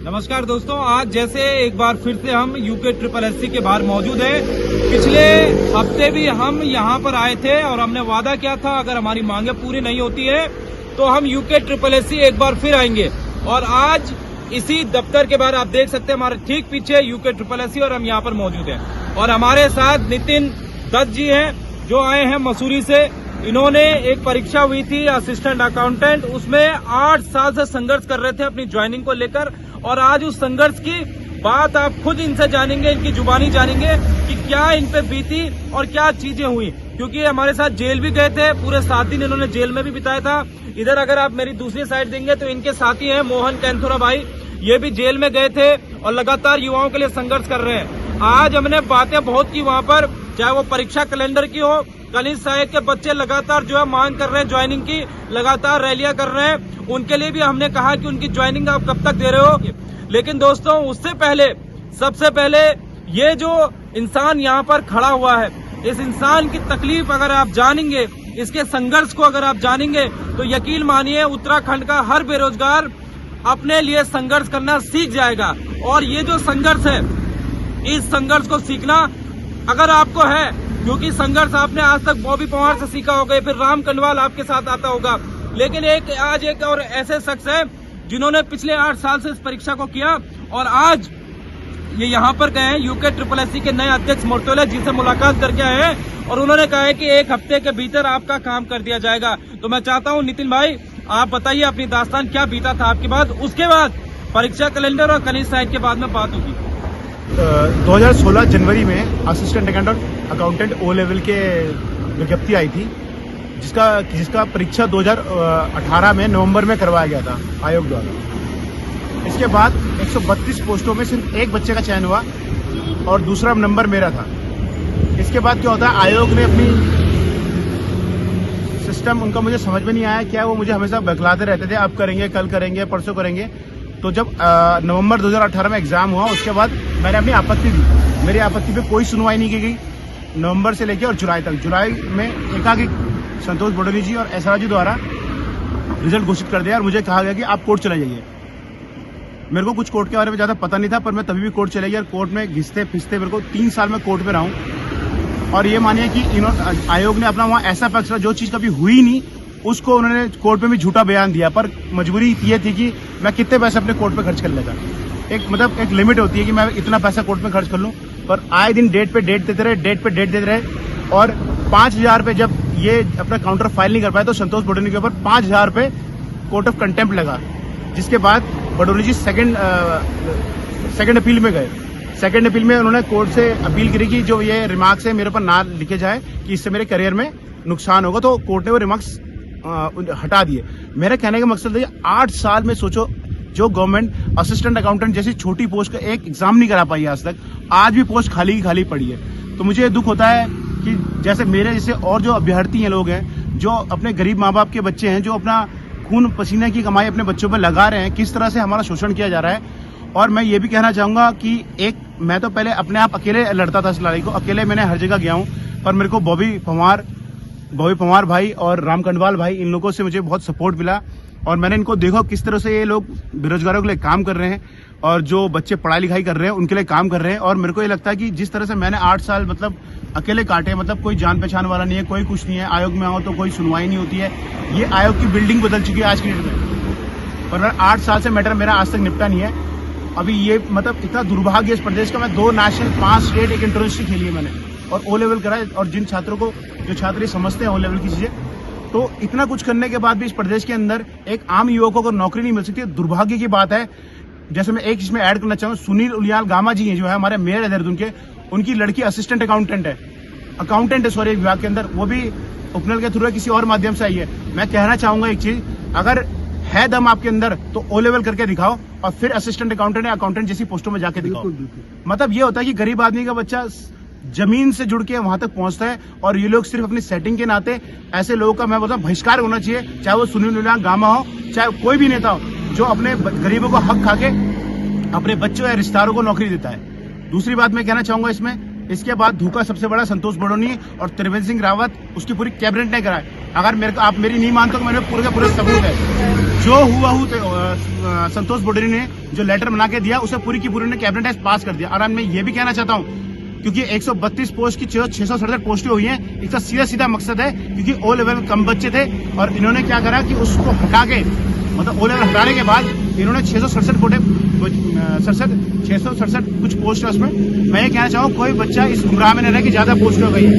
नमस्कार दोस्तों, आज जैसे एक बार फिर से हम यूके ट्रिपल एससी के बाहर मौजूद हैं। पिछले हफ्ते भी हम यहां पर आए थे और हमने वादा किया था अगर हमारी मांगे पूरी नहीं होती है तो हम यूके ट्रिपल एससी एक बार फिर आएंगे। और आज इसी दफ्तर के बाहर आप देख सकते हैं हमारे ठीक पीछे यूके ट्रिपल एससी और हम यहाँ पर मौजूद हैं। और हमारे साथ नितिन दत्त जी हैं जो आए हैं मसूरी से। इन्होंने एक परीक्षा हुई थी असिस्टेंट अकाउंटेंट, उसमें 8 साल से संघर्ष कर रहे थे अपनी ज्वाइनिंग को लेकर। और आज उस संघर्ष की बात आप खुद इनसे जानेंगे, इनकी जुबानी जानेंगे कि क्या इन पे बीती और क्या चीजें हुई, क्योंकि ये हमारे साथ जेल भी गए थे। पूरे 7 दिन इन्होंने जेल में भी बिताया था। इधर अगर आप मेरी दूसरी साइड देंगे तो इनके साथी हैं मोहन कैंथोरा भाई, ये भी जेल में गए थे और लगातार युवाओं के लिए संघर्ष कर रहे हैं। आज हमने बातें बहुत की वहां पर, चाहे वो परीक्षा कैलेंडर की हो। कनिष्ठ सहायक के बच्चे लगातार जो है मांग कर रहे हैं ज्वाइनिंग की, लगातार रैलियां कर रहे हैं। उनके लिए भी हमने कहा कि उनकी ज्वाइनिंग आप कब तक दे रहे हो। लेकिन दोस्तों, उससे पहले सबसे पहले ये जो इंसान यहाँ पर खड़ा हुआ है, इस इंसान की तकलीफ अगर आप जानेंगे, इसके संघर्ष को अगर आप जानेंगे तो यकीन मानिए उत्तराखंड का हर बेरोजगार अपने लिए संघर्ष करना सीख जाएगा। और ये जो संघर्ष है, इस संघर्ष को सीखना अगर आपको है, क्योंकि संघर्ष आपने आज तक बॉबी पवार से सीखा होगा, फिर राम कनवाल आपके साथ आता होगा, लेकिन आज एक और ऐसे शख्स है जिन्होंने पिछले 8 साल से इस परीक्षा को किया और आज ये यहाँ पर गए हैं। यूके ट्रिपल एससी के नए अध्यक्ष मोर्तोले जी से मुलाकात करके आए हैं और उन्होंने कहा है कि 1 हफ्ते के भीतर आपका काम कर दिया जाएगा। तो मैं चाहता हूँ नितिन भाई, आप बताइए अपनी दास्तान क्या बीता था आपके बाद, उसके बाद परीक्षा कैलेंडर और कनिष्ठ सहायक के बाद में बात होगी। 2016 जनवरी में असिस्टेंट अकाउंटेंट O लेवल के विज्ञप्ति आई थी, जिसका परीक्षा 2018 में नवंबर में करवाया गया था आयोग द्वारा। इसके बाद 132 पोस्टों में सिर्फ एक बच्चे का चयन हुआ और दूसरा नंबर मेरा था। इसके बाद क्या होता है, आयोग ने अपनी सिस्टम, उनका मुझे समझ में नहीं आया क्या, वो मुझे हमेशा बखलाते रहते थे, अब करेंगे, कल करेंगे, परसों करेंगे। तो जब नवंबर 2018 में एग्जाम हुआ, उसके बाद मैंने अपनी आपत्ति दी। मेरी आपत्ति पे कोई सुनवाई नहीं की गई नवंबर से लेकर और जुलाई तक। जुलाई में एकाएक संतोष बडोनी जी और SR जी द्वारा रिजल्ट घोषित कर दिया और मुझे कहा गया कि आप कोर्ट चले जाइए। मेरे को कुछ कोर्ट के बारे में ज्यादा पता नहीं था, पर मैं तभी भी कोर्ट चले गया और कोर्ट में घिसते फिसते मेरे को 3 साल में कोर्ट में रहा हूँ। और ये मानिए कि आयोग ने अपना वहाँ ऐसा फैसला, जो चीज कभी हुई नहीं, उसको उन्होंने कोर्ट में भी झूठा बयान दिया। पर मजबूरी ये थी कि मैं कितने पैसे अपने कोर्ट पे खर्च कर लेता। एक लिमिट होती है कि मैं इतना पैसा कोर्ट में खर्च कर लूं, पर आए दिन डेट पे डेट देते रहे। और 5,000 रुपये जब ये अपना काउंटर फाइल नहीं कर पाए तो संतोष बडोनी के ऊपर 5,000 रुपये कोर्ट ऑफ कंटेम्प्ट लगा। जिसके बाद बडोनी जी सेकंड अपील में गए। सेकंड अपील में उन्होंने कोर्ट से अपील करी कि जो ये रिमार्क्स है मेरे ऊपर ना लिखे जाए कि इससे मेरे करियर में नुकसान होगा। तो कोर्ट ने वो रिमार्क्स हटा दिए। मेरा कहने का मकसद है, 8 साल में सोचो, जो गवर्नमेंट असिस्टेंट अकाउंटेंट जैसी छोटी पोस्ट का एक एग्जाम नहीं करा पाई आज तक, आज भी पोस्ट खाली की खाली पड़ी है। तो मुझे दुख होता है कि जैसे मेरे जैसे और जो अभ्यर्थी हैं, लोग हैं जो अपने गरीब माँ बाप के बच्चे हैं, जो अपना खून पसीने की कमाई अपने बच्चों पर लगा रहे हैं, किस तरह से हमारा शोषण किया जा रहा है। और मैं ये भी कहना चाहूंगा कि मैं तो पहले अपने आप अकेले लड़ता था इस लड़ाई को, अकेले मैंने हर जगह गया हूँ, पर मेरे को बॉबी पवार भाई और राम कनवाल भाई, इन लोगों से मुझे बहुत सपोर्ट मिला। और मैंने इनको देखा किस तरह से ये लोग बेरोजगारों के लिए काम कर रहे हैं और जो बच्चे पढ़ाई लिखाई कर रहे हैं उनके लिए काम कर रहे हैं। और मेरे को ये लगता है कि जिस तरह से मैंने 8 साल मतलब अकेले काटे, मतलब कोई जान पहचान वाला नहीं है, कोई कुछ नहीं है, आयोग में आओ तो कोई सुनवाई नहीं होती है। ये आयोग की बिल्डिंग बदल चुकी है आज की डेट में, पर 8 साल से मैटर मेरा आज तक निपटा नहीं है। अभी ये मतलब इतना दुर्भाग्य इस प्रदेश का, मैं 2 नेशनल, 5 स्टेट, एक इंटरनेशनल खेली है मैंने और O लेवल करा है। और जिन छात्रों को, जो छात्र ये समझते हैं O लेवल की चीजें, तो इतना कुछ करने के बाद भी इस प्रदेश के अंदर एक आम युवकों को नौकरी नहीं मिल सकती, दुर्भाग्य की बात है। जैसे मैं एक इसमें ऐड करना चाहूँ, सुनील उलियाल गामा जी हैं, जो है हमारे मेयर है देहरादून के, उनकी लड़की असिस्टेंट अकाउंटेंट है विभाग के अंदर, वो भी उपनल के थ्रू किसी और माध्यम से आई है। मैं कहना चाहूंगा एक चीज, अगर है दम आपके अंदर तो O लेवल करके दिखाओ और फिर असिस्टेंट अकाउंटेंट या अकाउंटेंट जैसी पोस्टों में जाके दिखाओ। मतलब ये होता है कि गरीब आदमी का बच्चा जमीन से जुड़ के वहां तक पहुंचता है। और ये लोग सिर्फ अपनी सेटिंग के नाते, ऐसे लोगों का मैं बोलता हूँ बहिष्कार होना चाहिए, चाहे वो सुनील उलियाल गामा हो, चाहे कोई भी नेता हो, जो अपने गरीबों को हक खा के अपने बच्चों या रिश्तेदारों को नौकरी देता है। दूसरी बात मैं कहना चाहूंगा इसमें, इसके बाद धोखा सबसे बड़ा संतोष बडोनी और त्रिवेंद्र सिंह रावत, उसकी पूरी कैबिनेट ने कराया। अगर मेरे को आप मेरी नहीं मानते तो मेरे पूरे के पूरे सबूत है। जो हुआ संतोष बोडरी ने जो लेटर बना के दिया उसे पूरी की पूरी ने कैबिनेट टेस्ट पास कर दिया। और मैं ये भी कहना चाहता हूँ क्योंकि 132 पोस्ट की 667 पोस्टें हुई हैं, इसका सीधा मकसद है क्योंकि ओ लेवल में कम बच्चे थे और इन्होंने क्या करा कि उसको हटा के मतलब ओ लेवल हटाने के बाद इन्होंने 667 कुछ पोस्ट है उसमें। मैं ये कहना चाहूँ कोई बच्चा इस गुमराह में न रहे कि ज्यादा पोस्ट हो गई है।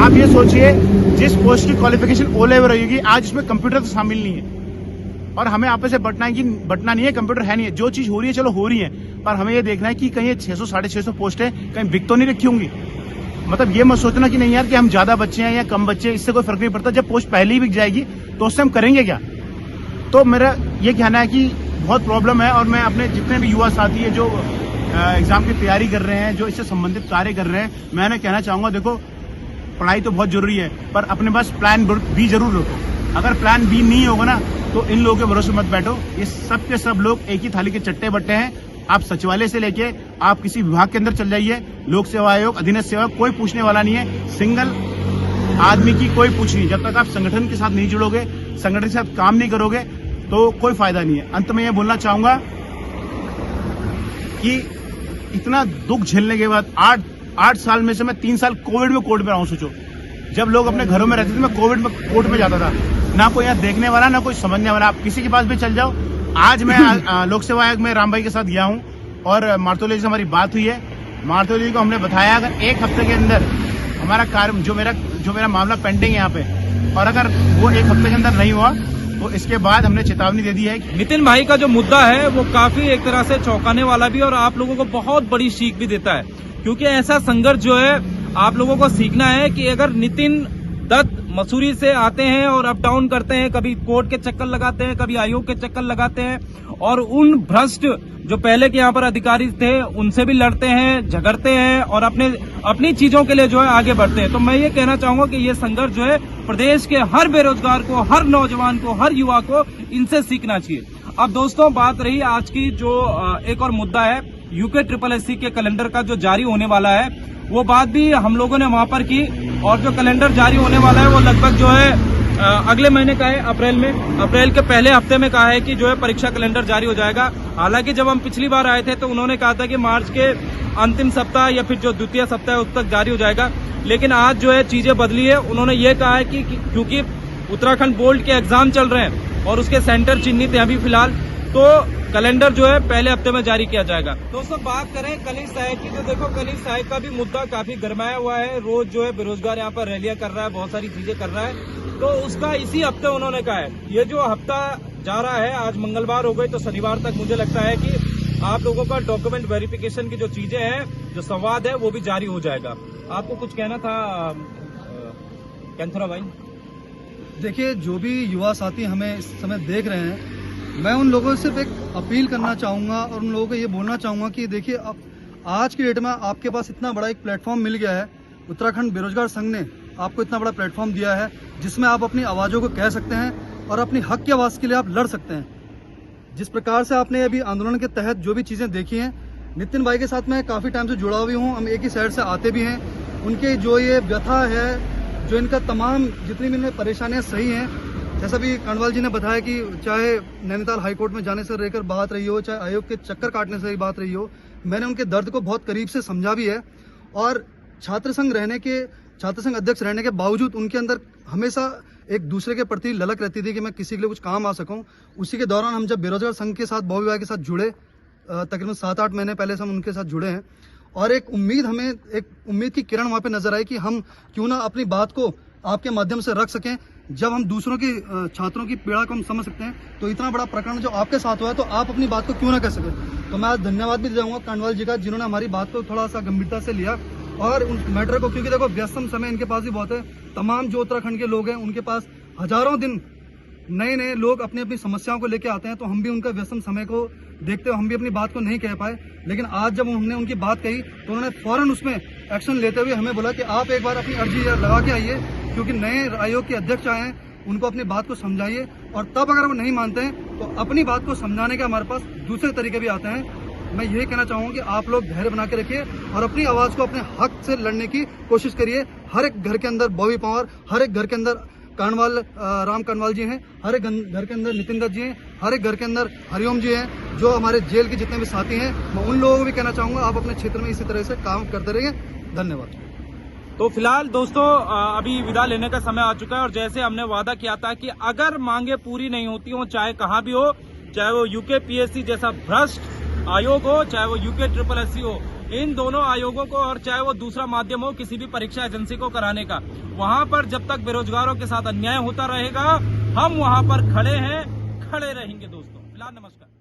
आप ये सोचिए जिस पोस्ट की क्वालिफिकेशन ओ लेवल रहेगी आज इसमें कंप्यूटर तो शामिल नहीं है और हमें आपस से बटना नहीं है, कंप्यूटर है नहीं है। जो चीज हो रही है चलो हो रही है, पर हमें ये देखना है कि कहीं 600 650 पोस्टें कहीं बिक तो नहीं रखी होंगी। मतलब ये मत सोचना कि नहीं यार कि हम ज्यादा बच्चे हैं या कम बच्चे, इससे कोई फर्क नहीं पड़ता। जब पोस्ट पहले ही बिक जाएगी तो उससे हम करेंगे क्या। तो मेरा ये कहना है कि बहुत प्रॉब्लम है और मैं अपने जितने भी युवा साथी है जो एग्जाम की तैयारी कर रहे हैं, जो इससे संबंधित कार्य कर रहे हैं, मैं कहना चाहूंगा देखो पढ़ाई तो बहुत जरूरी है पर अपने पास प्लान बी जरूर रखो। अगर प्लान बी नहीं होगा ना तो इन लोगों के भरोसे मत बैठो। ये सब के सब लोग एक ही थाली के चट्टे बट्टे हैं। आप सचिवालय से लेके आप किसी विभाग के अंदर चल जाइए, लोक सेवा आयोग, अधीनस्थ सेवा, कोई पूछने वाला नहीं है। सिंगल आदमी की कोई पूछ नहीं। जब तक आप संगठन के साथ नहीं जुड़ोगे, संगठन के साथ काम नहीं करोगे तो कोई फायदा नहीं है। अंत में यह बोलना चाहूंगा कि इतना दुख झेलने के बाद 8 साल में से मैं 3 साल कोविड में कोर्ट में रहा हूं। सोचो जब लोग अपने घरों में रहते थे मैं कोविड में कोर्ट में जाता था, ना कोई यहाँ देखने वाला ना कोई समझने वाला। आप किसी के पास भी चल जाओ। आज मैं लोक सेवा आयोग में राम भाई के साथ गया हूँ और मार्तोली जी से हमारी बात हुई है। मार्तोली जी को हमने बताया अगर 1 हफ्ते के अंदर हमारा कार्य जो मेरा मामला पेंडिंग है यहाँ पे और अगर वो 1 हफ्ते के अंदर नहीं हुआ तो इसके बाद हमने चेतावनी दे दी है। नितिन भाई का जो मुद्दा है वो काफी एक तरह से चौंकाने वाला भी और आप लोगों को बहुत बड़ी सीख भी देता है क्योंकि ऐसा संघर्ष जो है आप लोगों को सीखना है कि अगर नितिन दत्त मसूरी से आते हैं और अप डाउन करते हैं, कभी कोर्ट के चक्कर लगाते हैं, कभी आयोग के चक्कर लगाते हैं और उन भ्रष्ट जो पहले के यहाँ पर अधिकारी थे उनसे भी लड़ते हैं, झगड़ते हैं और अपनी चीजों के लिए जो है आगे बढ़ते हैं। तो मैं ये कहना चाहूंगा कि ये संघर्ष जो है प्रदेश के हर बेरोजगार को, हर नौजवान को, हर युवा को इनसे सीखना चाहिए। अब दोस्तों बात रही आज की जो एक और मुद्दा है यूके SSSC के कैलेंडर का जो जारी होने वाला है, वो बात भी हम लोगों ने वहां पर की और जो कैलेंडर जारी होने वाला है वो लगभग जो है अगले महीने का है, अप्रैल के पहले हफ्ते में कहा है कि जो है परीक्षा कैलेंडर जारी हो जाएगा। हालांकि जब हम पिछली बार आए थे तो उन्होंने कहा था कि मार्च के अंतिम सप्ताह या फिर जो द्वितीय सप्ताह है उस तक जारी हो जाएगा, लेकिन आज जो है चीजें बदली है। उन्होंने ये कहा है कि क्योंकि उत्तराखंड बोर्ड के एग्जाम चल रहे हैं और उसके सेंटर चिन्हित है अभी फिलहाल, तो कैलेंडर जो है पहले हफ्ते में जारी किया जाएगा। दोस्तों बात करें कलिश साहिब की तो देखो कलिश साहिब का भी मुद्दा काफी गरमाया हुआ है। रोज जो है बेरोजगार यहाँ पर रैलियां कर रहा है, बहुत सारी चीजें कर रहा है। तो उसका इसी हफ्ते उन्होंने कहा है ये जो हफ्ता जा रहा है, आज मंगलवार हो गई तो शनिवार तक मुझे लगता है कि आप लोगों का डॉक्यूमेंट वेरिफिकेशन की जो चीजें हैं, जो संवाद है वो भी जारी हो जाएगा। आपको कुछ कहना था कैंथोरा भाई? देखिए जो भी युवा साथी हमें इस समय देख रहे हैं, मैं उन लोगों से सिर्फ एक अपील करना चाहूँगा और उन लोगों को ये बोलना चाहूँगा कि देखिए अब आज की डेट में आपके पास इतना बड़ा एक प्लेटफॉर्म मिल गया है। उत्तराखंड बेरोजगार संघ ने आपको इतना बड़ा प्लेटफॉर्म दिया है जिसमें आप अपनी आवाज़ों को कह सकते हैं और अपनी हक की आवाज़ के लिए आप लड़ सकते हैं। जिस प्रकार से आपने अभी आंदोलन के तहत जो भी चीज़ें देखी हैं, नितिन भाई के साथ मैं काफ़ी टाइम से जुड़ा हुआ हूँ, हम एक ही शहर से आते भी हैं। उनके जो ये व्यथा है, जो इनका तमाम जितनी भी इनमें परेशानियाँ सही हैं, जैसा भी कांडवाल जी ने बताया कि चाहे नैनीताल हाईकोर्ट में जाने से लेकर बात रही हो, चाहे आयोग के चक्कर काटने से ही बात रही हो, मैंने उनके दर्द को बहुत करीब से समझा भी है। और छात्र संघ अध्यक्ष रहने के बावजूद उनके अंदर हमेशा एक दूसरे के प्रति ललक रहती थी कि मैं किसी के लिए कुछ काम आ सकूं। उसी के दौरान हम जब बेरोजगार संघ के साथ बॉबी भाई के साथ जुड़े, तकरीबन 7-8 महीने पहले से हम उनके साथ जुड़े हैं और एक उम्मीद की किरण वहाँ पे नजर आई कि हम क्यों ना अपनी बात को आपके माध्यम से रख सकें। जब हम दूसरों की छात्रों की पीड़ा को हम समझ सकते हैं तो इतना बड़ा प्रकरण जो आपके साथ हुआ है तो आप अपनी बात को क्यों ना कह सकें। तो मैं आज धन्यवाद भी दूंगा कांडवाल जी का, जिन्होंने हमारी बात को थोड़ा सा गंभीरता से लिया और उन मैटर को, क्योंकि देखो व्यस्तम समय इनके पास भी बहुत है। तमाम जो उत्तराखंड के लोग हैं उनके पास हजारों दिन नए लोग अपनी अपनी समस्याओं को लेकर आते हैं, तो हम भी उनका व्यस्तम समय को देखते हुए हम भी अपनी बात को नहीं कह पाए। लेकिन आज जब हमने उनकी बात कही तो उन्होंने फौरन उसमें एक्शन लेते हुए हमें बोला कि आप एक बार अपनी अर्जी लगा के आइए, क्योंकि नए आयोग के अध्यक्ष आए हैं, उनको अपनी बात को समझाइए और तब अगर वो नहीं मानते हैं तो अपनी बात को समझाने के हमारे पास दूसरे तरीके भी आते हैं। मैं यही कहना चाहूँगा कि आप लोग धैर्य बना के रखिए और अपनी आवाज़ को अपने हक से लड़ने की कोशिश करिए। हर एक घर के अंदर बॉबी पावर, हर एक घर के अंदर कानवाल राम कानवाल जी हैं, हर एक घर के अंदर नितिन दत्त जी हैं, हर एक घर के अंदर हरिओम जी हैं, जो हमारे जेल के जितने भी साथी हैं, मैं उन लोगों को भी कहना चाहूँगा आप अपने क्षेत्र में इसी तरह से काम करते रहिए। धन्यवाद। तो फिलहाल दोस्तों अभी विदा लेने का समय आ चुका है और जैसे हमने वादा किया था कि अगर मांगे पूरी नहीं होती हो, चाहे कहाँ भी हो, चाहे वो यूकेपीएससी जैसा भ्रष्ट आयोग हो, चाहे वो यूके हो, इन दोनों आयोगों को और चाहे वो दूसरा माध्यम हो किसी भी परीक्षा एजेंसी को कराने का, वहां पर जब तक बेरोजगारों के साथ अन्याय होता रहेगा हम वहां पर खड़े हैं, खड़े रहेंगे दोस्तों। फिलहाल नमस्कार।